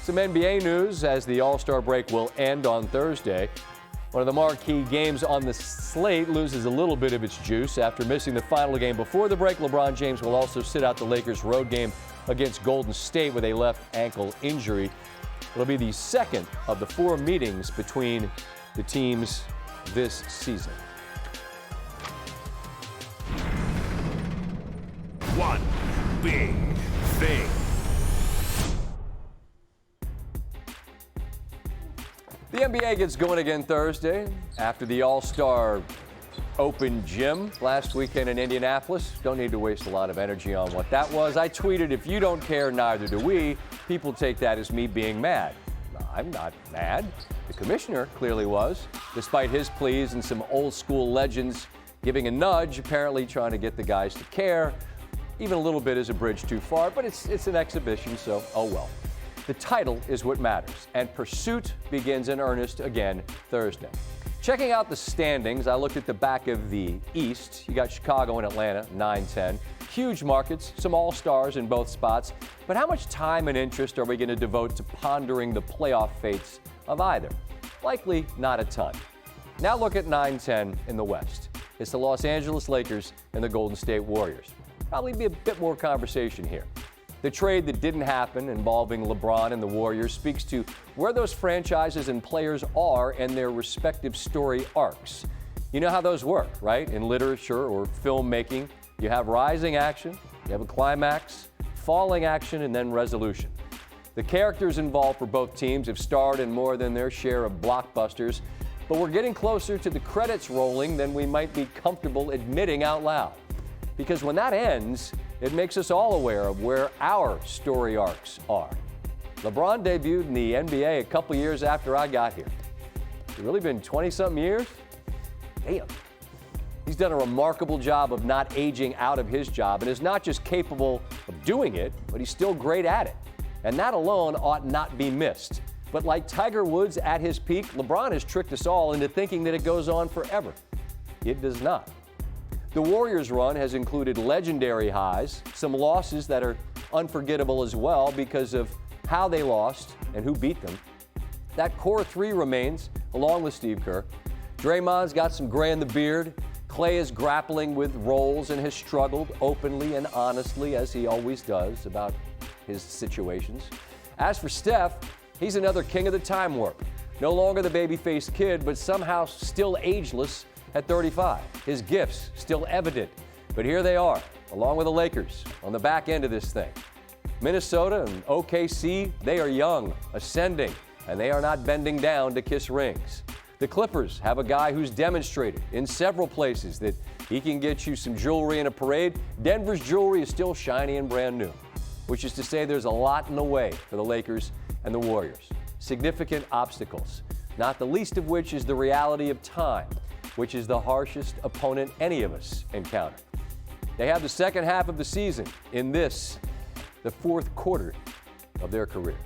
Some NBA news as the All-Star break will end on Thursday. One of the marquee games on the slate loses a little bit of its juice. After missing the final game before the break, LeBron James will also sit out the Lakers' road game against Golden State with a left ankle injury. It'll be the second of the 4 meetings between the teams this season. One big thing. The NBA gets going again Thursday after the All-Star Open Gym last weekend in Indianapolis. Don't need to waste a lot of energy on what that was. I tweeted, if you don't care, neither do we. People take that as me being mad. I'm not mad. The commissioner clearly was, despite his pleas and some old-school legends giving a nudge, apparently trying to get the guys to care. Even a little bit is a bridge too far, but it's an exhibition, so oh well. The title is what matters, and pursuit begins in earnest again Thursday. Checking out the standings, I looked at the back of the East. You got Chicago and Atlanta, 9-10. Huge markets, some all-stars in both spots. But how much time and interest are we going to devote to pondering the playoff fates of either? Likely not a ton. Now look at 9-10 in the West. It's the Los Angeles Lakers and the Golden State Warriors. Probably be a bit more conversation here. The trade that didn't happen involving LeBron and the Warriors speaks to where those franchises and players are in their respective story arcs. You know how those work, right? In literature or filmmaking, you have rising action, you have a climax, falling action, and then resolution. The characters involved for both teams have starred in more than their share of blockbusters, but we're getting closer to the credits rolling than we might be comfortable admitting out loud. Because when that ends, it makes us all aware of where our story arcs are. LeBron debuted in the NBA a couple years after I got here. It's really been 20-something years? Damn. He's done a remarkable job of not aging out of his job and is not just capable of doing it, but he's still great at it. And that alone ought not be missed. But like Tiger Woods at his peak, LeBron has tricked us all into thinking that it goes on forever. It does not. The Warriors' run has included legendary highs, some losses that are unforgettable as well because of how they lost and who beat them. That core 3 remains, along with Steve Kerr. Draymond's got some gray in the beard. Clay is grappling with roles and has struggled openly and honestly, as he always does, about his situations. As for Steph, he's another king of the time warp. No longer the baby-faced kid, but somehow still ageless at 35. His gifts still evident. But here they are, along with the Lakers, on the back end of this thing. Minnesota and OKC, they are young, ascending, and they are not bending down to kiss rings. The Clippers have a guy who's demonstrated in several places that he can get you some jewelry in a parade. Denver's jewelry is still shiny and brand new, which is to say there's a lot in the way for the Lakers and the Warriors. Significant obstacles, not the least of which is the reality of time, which is the harshest opponent any of us encounter. They have the second half of the season in this, the fourth quarter of their careers.